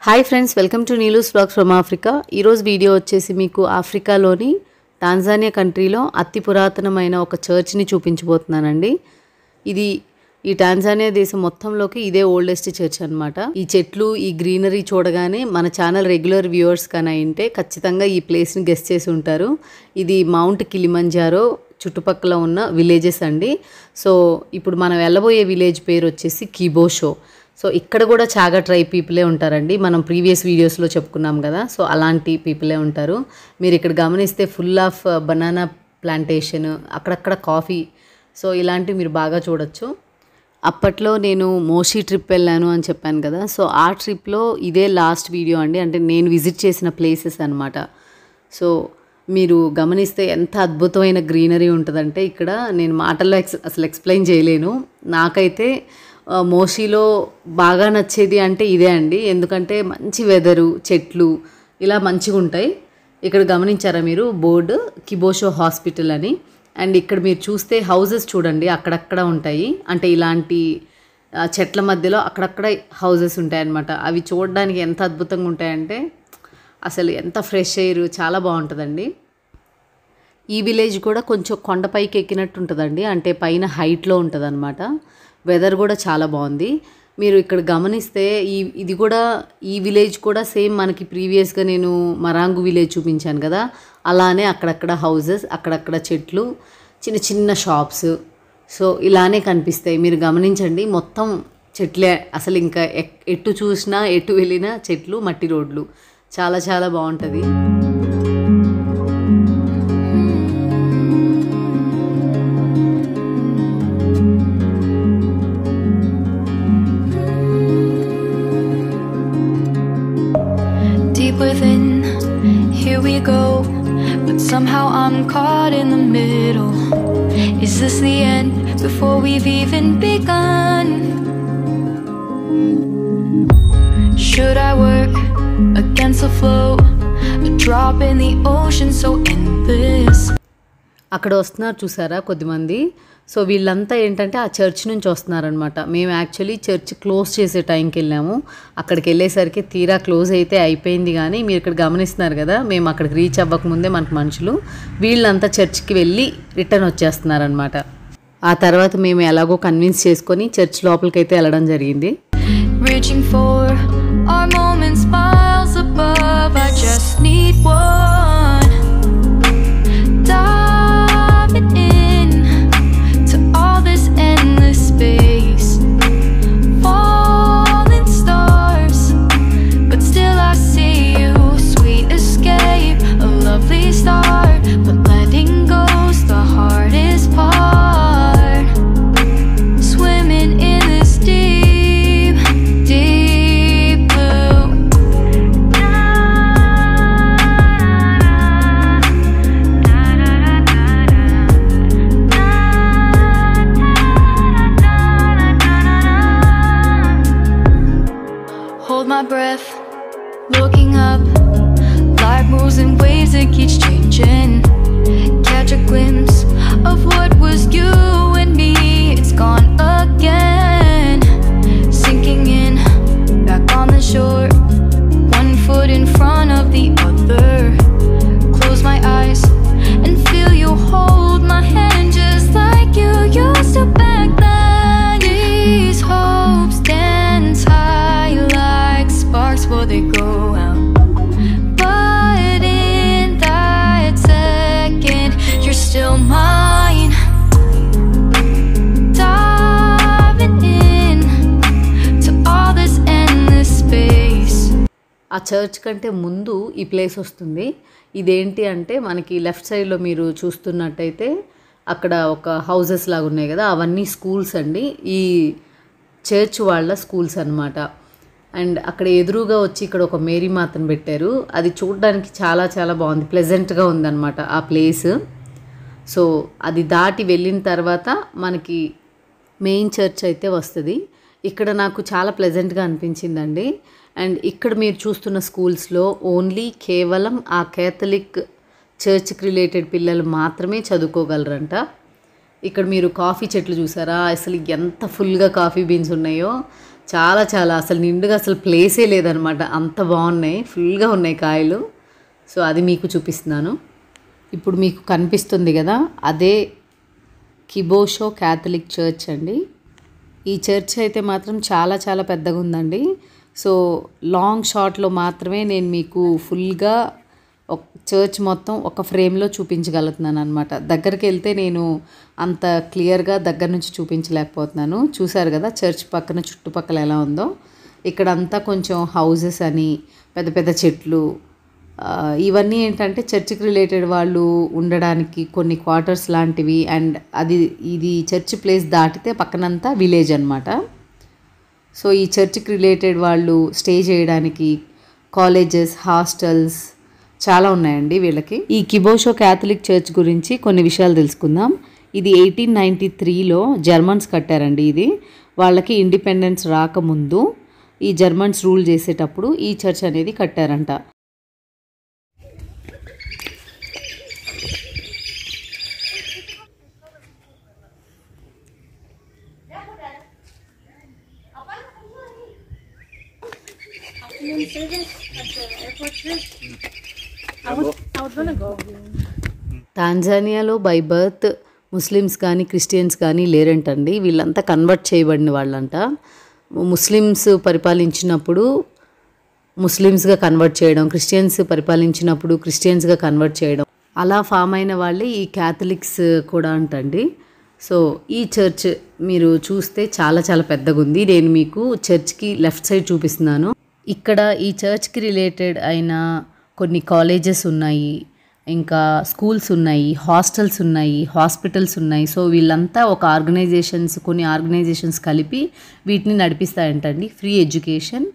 Hi friends, welcome to Neelu's vlogs from Africa. ఈరోజు video వచ్చేసి మీకు ఆఫ్రికాలోని టాంజానియా కంట్రీలో అతి పురాతనమైన ఒక చర్చ్ని చూపించబోతున్నానండి. ఈ టాంజానియా దేశం మొత్తంలోకి ఇదే ఓల్డెస్ట్ చర్చ్ అనమాట. ఈ చెట్లు, ఈ గ్రీనరీ చూడగానే మన ఛానల్ రెగ్యులర్ వ్యూవర్స్ కానీ అయింటే ఖచ్చితంగా ఈ ప్లేస్ని గెస్ట్ చేసి ఉంటారు. ఇది మౌంట్ కిలిమంజారో చుట్టుపక్కల ఉన్న విలేజెస్ అండి. సో ఇప్పుడు మనం వెళ్ళబోయే విలేజ్ పేరు వచ్చేసి కిబోషో. సో ఇక్కడ కూడా చాగా ట్రైబ్ పీపులే ఉంటారండి. మనం ప్రీవియస్ వీడియోస్లో చెప్పుకున్నాం కదా, సో అలాంటి పీపులే ఉంటారు. మీరు ఇక్కడ గమనిస్తే ఫుల్ ఆఫ్ బనానా ప్లాంటేషన్, అక్కడక్కడ కాఫీ, సో ఇలాంటివి మీరు బాగా చూడొచ్చు. అప్పట్లో నేను మోషి ట్రిప్ వెళ్ళాను అని చెప్పాను కదా, సో ఆ ట్రిప్లో ఇదే లాస్ట్ వీడియో అండి. అంటే నేను విజిట్ చేసిన ప్లేసెస్ అనమాట. సో మీరు గమనిస్తే ఎంత అద్భుతమైన గ్రీనరీ ఉంటుందంటే ఇక్కడ నేను మాటల్లో అసలు ఎక్స్ప్లెయిన్ చేయలేను. నాకైతే మోషిలో బాగా నచ్చేది అంటే ఇదే అండి. ఎందుకంటే మంచి వెదరు, చెట్లు ఇలా మంచిగా ఉంటాయి. ఇక్కడ గమనించారా మీరు బోర్డు కిబోషో హాస్పిటల్ అని. అండ్ ఇక్కడ మీరు చూస్తే హౌజెస్ చూడండి, అక్కడక్కడ ఉంటాయి. అంటే ఇలాంటి చెట్ల మధ్యలో అక్కడక్కడ హౌజెస్ ఉంటాయన్నమాట. అవి చూడడానికి ఎంత అద్భుతంగా ఉంటాయంటే అసలు ఎంత ఫ్రెష్ ఎయిర్, చాలా బాగుంటుందండి. ఈ విలేజ్ కూడా కొంచెం కొండపైకి ఎక్కినట్టు ఉంటుందండి. అంటే పైన హైట్లో ఉంటుంది అనమాట. వెదర్ కూడా చాలా బాగుంది. మీరు ఇక్కడ గమనిస్తే ఈ విలేజ్ కూడా సేమ్ మనకి ప్రీవియస్గా నేను మరాంగు విలేజ్ చూపించాను కదా, అలానే అక్కడక్కడ హౌజెస్, అక్కడక్కడ చెట్లు, చిన్న చిన్న షాప్స్, సో ఇలానే కనిపిస్తాయి. మీరు గమనించండి, మొత్తం చెట్లే. అసలు ఇంకా ఎటు చూసినా, ఎటు వెళ్ళినా చెట్లు, మట్టి రోడ్లు, చాలా చాలా బాగుంటుంది. Within, here we go, but somehow I'm caught in the middle. Is this the end before we've even begun? Should I work against the flow, a drop in the ocean so endless? అక్కడ వస్తున్నారు చూసారా కొద్దిమంది. So వీళ్ళంతా ఏంటంటే ఆ church నుంచి వస్తున్నారనమాట. మేము actually church close చేసే టైంకి వెళ్ళాము. అక్కడికి వెళ్ళేసరికి తీరా క్లోజ్ అయితే అయిపోయింది. కానీ మీరు ఇక్కడ గమనిస్తున్నారు కదా, మేము అక్కడికి రీచ్ అవ్వకముందే మనకు మనుషులు వీళ్ళంతా చర్చ్కి వెళ్ళి రిటర్న్ వచ్చేస్తున్నారనమాట. ఆ తర్వాత మేము ఎలాగో కన్విన్స్ చేసుకొని చర్చ్ లోపలికి అయితే వెళ్ళడం జరిగింది. Reaching for our moments miles above, I just need one. Diving in to all this endless space, falling stars, but still I see you. Sweet escape, a lovely start, but letting go's the hardest part. Swimming in this deep, deep blue. Hold my breath, looking up. Life moves in waves that keeps changing. Catch a glimpse of what was you and me. It's gone again. Sinking in, back on the shore. One foot in front of the other. Close my eyes and feel you hold my hand just like you used to back then. These hopes dance high like sparks before they go out. But in that second, you're still mine. Diving in to all this endless space. ఆ church కంటే ముందు ఈ place వస్తుంది. ఇదేంటి అంటే మనకి left సైడ్లో మీరు చూస్తున్నట్టయితే అక్కడ ఒక హౌజెస్ లాగా ఉన్నాయి కదా, అవన్నీ స్కూల్స్ అండి. ఈ చర్చ్ వాళ్ళ స్కూల్స్ అన్నమాట. అండ్ అక్కడ ఎదురుగా వచ్చి ఇక్కడ ఒక మేరీ మాతను పెట్టారు. అది చూడడానికి చాలా చాలా బాగుంది, ప్లెజెంట్గా ఉందన్నమాట ఆ ప్లేస్. సో అది దాటి వెళ్ళిన తర్వాత మనకి మెయిన్ చర్చ్ అయితే వస్తుంది. ఇక్కడ నాకు చాలా ప్లెజెంట్గా అనిపించిందండి. అండ్ ఇక్కడ మీరు చూస్తున్న స్కూల్స్లో కేవలం ఆ కేథలిక్ చర్చ్కి రిలేటెడ్ పిల్లలు మాత్రమే చదువుకోగలరంట. ఇక్కడ మీరు కాఫీ చెట్లు చూసారా, అసలు ఎంత ఫుల్గా కాఫీ బీన్స్ ఉన్నాయో. చాలా చాలా అసలు నిండుగా అసలు ప్లేసే లేదనమాట, అంత బాగున్నాయి, ఫుల్గా ఉన్నాయి కాయలు. సో అది మీకు చూపిస్తున్నాను. ఇప్పుడు మీకు కనిపిస్తుంది కదా, అదే కిబోషో క్యాథలిక్ చర్చ్ అండి. ఈ చర్చ్ అయితే మాత్రం చాలా చాలా పెద్దగా ఉందండి. సో లాంగ్ షాట్లో మాత్రమే నేను మీకు ఫుల్గా ఒక చర్చ్ మొత్తం ఒక ఫ్రేమ్లో చూపించగలుగుతున్నాను అనమాట. దగ్గరికి వెళ్తే నేను అంత క్లియర్గా దగ్గర నుంచి చూపించలేకపోతున్నాను. చూసారు కదా చర్చ్ పక్కన చుట్టుపక్కల ఎలా ఉందో. ఇక్కడంతా కొంచెం హౌజెస్ అని, పెద్ద పెద్ద చెట్లు, ఇవన్నీ ఏంటంటే చర్చ్కి రిలేటెడ్ వాళ్ళు ఉండడానికి కొన్ని క్వార్టర్స్ లాంటివి. అండ్ ఇది చర్చ్ ప్లేస్ దాటితే పక్కనంతా విలేజ్ అనమాట. సో ఈ చర్చ్కి రిలేటెడ్ వాళ్ళు స్టే చేయడానికి కాలేజెస్, హాస్టల్స్ చాలా ఉన్నాయండి వీళ్ళకి. ఈ కిబోషో క్యాథలిక్ చర్చ్ గురించి కొన్ని విషయాలు తెలుసుకుందాం. ఇది 1893లో జర్మన్స్ కట్టారండి. ఇది వాళ్ళకి ఇండిపెండెన్స్ రాకముందు ఈ జర్మన్స్ రూల్ చేసేటప్పుడు ఈ చర్చ్ అనేది కట్టారంట. టాంజానియాలో బై బర్త్ ముస్లిమ్స్ కానీ క్రిస్టియన్స్ కానీ లేరంటండి. వీళ్ళంతా కన్వర్ట్ చేయబడిన వాళ్ళంట. ముస్లిమ్స్ పరిపాలించినప్పుడు ముస్లిమ్స్గా కన్వర్ట్ చేయడం, క్రిస్టియన్స్ పరిపాలించినప్పుడు క్రిస్టియన్స్గా కన్వర్ట్ చేయడం, అలా ఫామ్ అయిన వాళ్ళే ఈ క్యాథలిక్స్ కూడా అంటండి. సో ఈ చర్చ్ మీరు చూస్తే చాలా చాలా పెద్దగా ఉంది. నేను మీకు చర్చ్కి లెఫ్ట్ సైడ్ చూపిస్తున్నాను. ఇక్కడ ఈ చర్చ్కి రిలేటెడ్ అయిన కొన్ని కాలేజెస్ ఉన్నాయి, ఇంకా స్కూల్స్ ఉన్నాయి, హాస్టల్స్ ఉన్నాయి, హాస్పిటల్స్ ఉన్నాయి. సో వీళ్ళంతా ఒక కొన్ని ఆర్గనైజేషన్స్ కలిపి వీటిని నడిపిస్తాయంటండి. Free education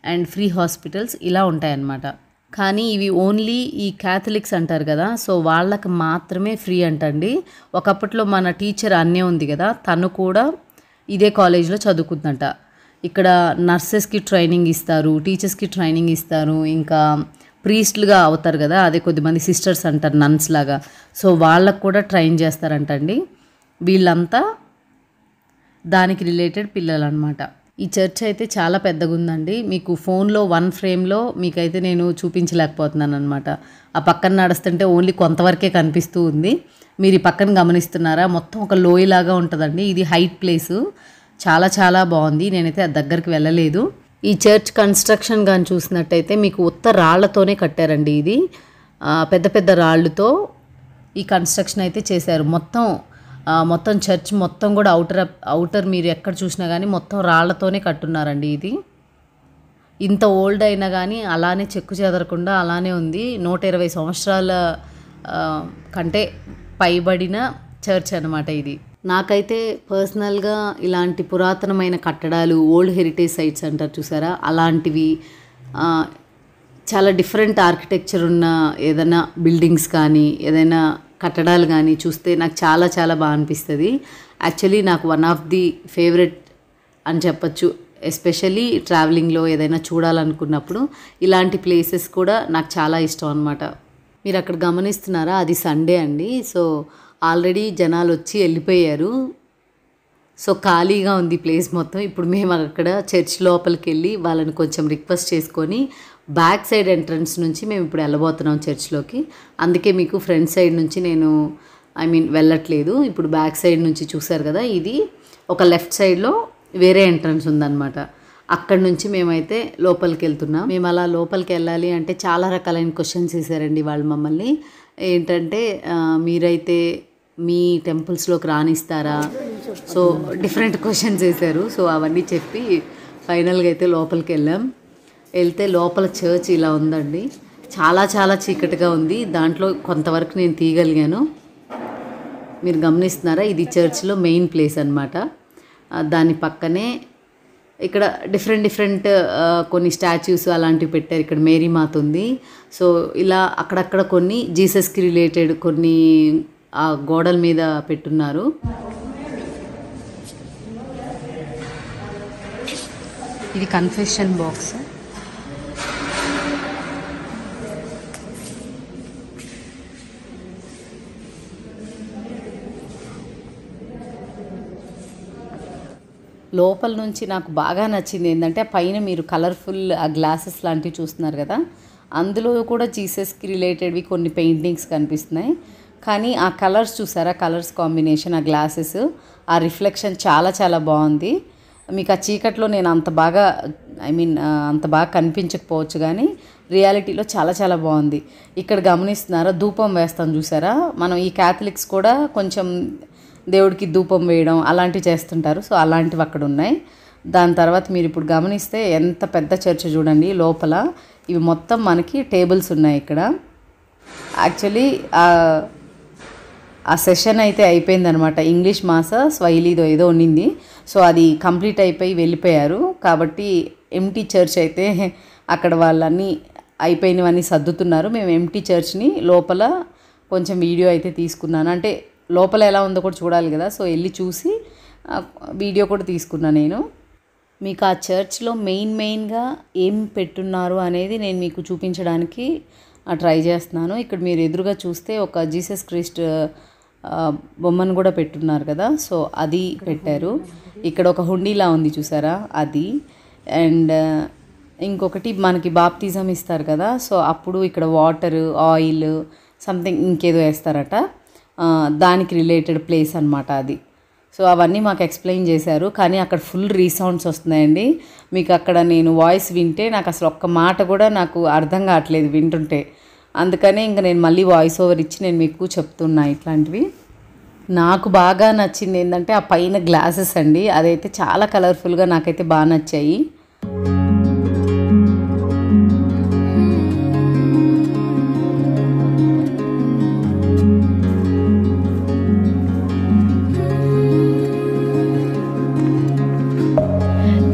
and free hospitals ఇలా ఉంటాయన్నమాట. కానీ ఇవి ఓన్లీ ఈ క్యాథలిక్స్ అంటారు కదా, సో వాళ్ళకి మాత్రమే ఫ్రీ అంటండి. ఒకప్పట్లో మన టీచర్ అన్నే ఉంది కదా, తను కూడా ఇదే కాలేజ్లో చదువుకుందంట. ఇక్కడ నర్సెస్కి ట్రైనింగ్ ఇస్తారు, టీచర్స్కి ట్రైనింగ్ ఇస్తారు, ఇంకా ప్రీస్ట్లుగా అవుతారు కదా, అదే కొద్దిమంది సిస్టర్స్ అంటారు నన్స్ లాగా. సో వాళ్ళకు కూడా ట్రైన్ చేస్తారంటండి. వీళ్ళంతా దానికి రిలేటెడ్ పిల్లలు అనమాట. ఈ చర్చ్ అయితే చాలా పెద్దగా ఉందండి. మీకు ఫోన్లో వన్ ఫ్రేమ్లో మీకైతే నేను చూపించలేకపోతున్నాను అనమాట. ఆ పక్కన నడుస్తుంటే ఓన్లీ కొంతవరకే కనిపిస్తూ ఉంది. మీరు ఈ పక్కన గమనిస్తున్నారా, మొత్తం ఒక లోయలాగా ఉంటుందండి. ఇది హైట్ ప్లేసు, చాలా చాలా బాగుంది. నేనైతే ఆ దగ్గరికి వెళ్ళలేదు. ఈ చర్చ్ కన్స్ట్రక్షన్ కానీ చూసినట్టయితే మీకు ఉత్త రాళ్లతోనే కట్టారండి. ఇది పెద్ద పెద్ద రాళ్ళతో ఈ కన్స్ట్రక్షన్ అయితే చేశారు. మొత్తం చర్చ్ మొత్తం కూడా అవుటర్ మీరు ఎక్కడ చూసినా కానీ మొత్తం రాళ్లతోనే కట్టున్నారండి. ఇది ఇంత ఓల్డ్ అయినా కానీ అలానే చెక్కు చెదరకుండా అలానే ఉంది. 120 సంవత్సరాల కంటే పైబడిన చర్చ్ అనమాట ఇది. నాకైతే పర్సనల్గా ఇలాంటి పురాతనమైన కట్టడాలు, ఓల్డ్ హెరిటేజ్ సైట్స్ అంటారు చూసారా, అలాంటివి చాలా డిఫరెంట్ ఆర్కిటెక్చర్ ఉన్న ఏదైనా బిల్డింగ్స్ కానీ ఏదైనా కట్టడాలు కానీ చూస్తే నాకు చాలా చాలా బాగా అనిపిస్తుంది. యాక్చువల్లీ నాకు వన్ ఆఫ్ ది ఫేవరెట్ అని చెప్పచ్చు. ఎస్పెషల్లీ ట్రావెలింగ్లో ఏదైనా చూడాలనుకున్నప్పుడు ఇలాంటి ప్లేసెస్ కూడా నాకు చాలా ఇష్టం అనమాట. మీరు అక్కడ గమనిస్తున్నారా, అది సండే అండి. సో ఆల్రెడీ జనాలు వచ్చి వెళ్ళిపోయారు. సో ఖాళీగా ఉంది ప్లేస్ మొత్తం. ఇప్పుడు మేము అక్కడ చర్చ్ లోపలికి వెళ్ళి వాళ్ళని కొంచెం రిక్వెస్ట్ చేసుకొని బ్యాక్ సైడ్ ఎంట్రన్స్ నుంచి మేము ఇప్పుడు వెళ్ళబోతున్నాం చర్చ్లోకి. అందుకే మీకు ఫ్రంట్ సైడ్ నుంచి నేను వెళ్ళట్లేదు. ఇప్పుడు బ్యాక్ సైడ్ నుంచి చూసారు కదా, ఇది ఒక లెఫ్ట్ సైడ్లో వేరే ఎంట్రన్స్ ఉందన్నమాట. అక్కడ నుంచి మేమైతే లోపలికి వెళ్తున్నాం. మేము అలా లోపలికి వెళ్ళాలి అంటే చాలా రకాలైన క్వశ్చన్స్ వేసారండి వాళ్ళు మమ్మల్ని. ఏంటంటే మీరైతే మీ టెంపుల్స్లోకి రానిస్తారా, సో డిఫరెంట్ క్వశ్చన్స్ వేశారు. సో అవన్నీ చెప్పి ఫైనల్గా అయితే లోపలికి వెళ్తే లోపల చర్చ్ ఇలా ఉందండి. చాలా చాలా చీకటిగా ఉంది. దాంట్లో కొంతవరకు నేను తీయగలిగాను. మీరు గమనిస్తున్నారా, ఇది చర్చ్లో మెయిన్ ప్లేస్ అనమాట. దాని పక్కనే ఇక్కడ డిఫరెంట్ కొన్ని స్టాచ్యూస్ అలాంటివి పెట్టారు. ఇక్కడ మేరీ మాత ఉంది. సో ఇలా అక్కడక్కడ కొన్ని జీసస్కి రిలేటెడ్ కొన్ని ఆ గోడల మీద పెట్టున్నారు. ఇది కన్ఫెషన్ బాక్స్. లోపల నుంచి నాకు బాగా నచ్చింది ఏంటంటే పైన మీరు కలర్ఫుల్ ఆ గ్లాసెస్ లాంటివి చూస్తున్నారు కదా, అందులో కూడా జీసస్కి రిలేటెడ్వి కొన్ని పెయింటింగ్స్ కనిపిస్తున్నాయి. కానీ ఆ కలర్స్ చూసారా, కలర్స్ కాంబినేషన్, ఆ గ్లాసెస్, ఆ రిఫ్లెక్షన్ చాలా చాలా బాగుంది. మీకు ఆ చీకట్లో నేను అంత బాగా అంత బాగా కనిపించకపోవచ్చు, కానీ రియాలిటీలో చాలా చాలా బాగుంది. ఇక్కడ గమనిస్తున్నారా, ధూపం వేస్తాం చూసారా, మనం ఈ క్యాథలిక్స్ కూడా కొంచెం దేవుడికి ధూపం వేయడం అలాంటివి చేస్తుంటారు. సో అలాంటివి అక్కడ ఉన్నాయి. దాని తర్వాత మీరు ఇప్పుడు గమనిస్తే ఎంత పెద్ద చర్చ్ చూడండి. లోపల ఇవి మొత్తం మనకి టేబుల్స్ ఉన్నాయి ఇక్కడ. యాక్చువల్లీ ఆ సెషన్ అయితే అయిపోయిందనమాట. ఇంగ్లీష్ మాస స్వైలీదో ఏదో ఉండింది. సో అది కంప్లీట్ అయిపోయి వెళ్ళిపోయారు. కాబట్టి ఎంటీ చర్చ్ అయితే అక్కడ వాళ్ళన్నీ అయిపోయినవన్నీ సర్దుతున్నారు. మేము ఎంటీ చర్చ్ని లోపల కొంచెం వీడియో అయితే తీసుకున్నాను. అంటే లోపల ఎలా ఉందో కూడా చూడాలి కదా, సో వెళ్ళి చూసి వీడియో కూడా తీసుకున్నాను నేను. మీకు ఆ చర్చ్లో మెయిన్గా ఏం పెట్టున్నారు అనేది నేను మీకు చూపించడానికి ట్రై చేస్తున్నాను. ఇక్కడ మీరు ఎదురుగా చూస్తే ఒక జీసస్ క్రైస్ట్ బొమ్మను కూడా పెట్టున్నారు కదా, సో అది పెట్టారు. ఇక్కడ ఒక హుండీలా ఉంది చూసారా, అది. అండ్ ఇంకొకటి మనకి బాప్తిజం ఇస్తారు కదా, సో అప్పుడు ఇక్కడ వాటర్, ఆయిల్, సంథింగ్ ఇంకేదో వేస్తారట, దానికి రిలేటెడ్ ప్లేస్ అనమాట అది. సో అవన్నీ మాకు ఎక్స్ప్లెయిన్ చేశారు. కానీ అక్కడ ఫుల్ రీసౌండ్స్ వస్తున్నాయండి. మీకు అక్కడ నేను వాయిస్ వింటే నాకు అసలు ఒక్క మాట కూడా నాకు అర్థం కావట్లేదు వింటుంటే. అందుకనే ఇంకా నేను మళ్ళీ వాయిస్ ఓవర్ ఇచ్చి నేను మీకు చెప్తున్నా ఇట్లాంటివి. నాకు బాగా నచ్చింది ఏంటంటే ఆ పైన గ్లాసెస్ అండి, అదైతే చాలా కలర్ఫుల్గా నాకైతే బాగా నచ్చాయి.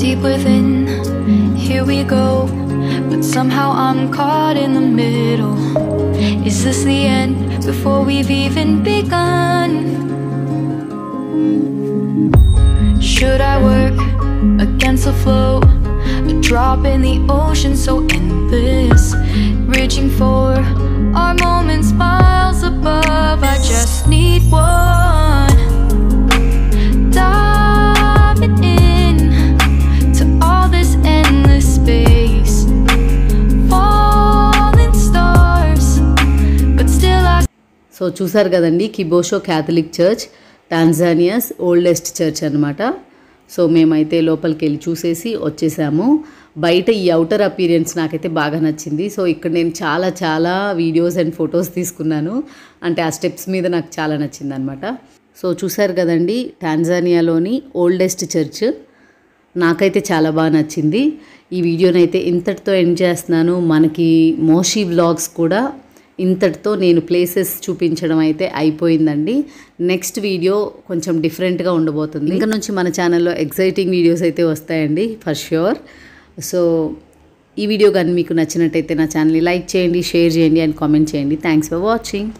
Deep within, here we go, but somehow I'm caught in the middle. Is this the end before we've even begun? Should I work against the flow, a drop in the ocean so endless, reaching for our moments miles above? I just need one. Diving in to all this endless space, falling stars, but still I. So చూసారు కదండి, కిబోషో Catholic church టాంజానియాస్ oldest church అనమాట. So మేమైతే లోపలికి వెళ్ళి చూసేసి వచ్చేసాము. బయట ఈ అవుటర్ అపీరియన్స్ నాకైతే బాగా నచ్చింది. సో ఇక్కడ నేను చాలా చాలా వీడియోస్ అండ్ ఫొటోస్ తీసుకున్నాను. అంటే ఆ స్టెప్స్ మీద నాకు చాలా నచ్చింది అనమాట. సో చూసారు కదండి, టాంజానియాలోని ఓల్డెస్ట్ చర్చ్ నాకైతే చాలా బాగా నచ్చింది. ఈ వీడియోనైతే ఇంతటితో ఎండ్ చేస్తున్నాను. మనకి మోషి వ్లాగ్స్ కూడా ఇంతటితో నేను ప్లేసెస్ చూపించడం అయితే అయిపోయిందండి. నెక్స్ట్ వీడియో కొంచెం డిఫరెంట్గా ఉండబోతుంది. ఇంకా నుంచి మన ఛానల్లో ఎక్సైటింగ్ వీడియోస్ అయితే వస్తాయండి ఫర్ ష్యూర్. సో ఈ వీడియో కానీ మీకు నచ్చినట్టయితే నా ఛానల్ని లైక్ చేయండి, షేర్ చేయండి అండ్ కామెంట్ చేయండి. Thanks for watching.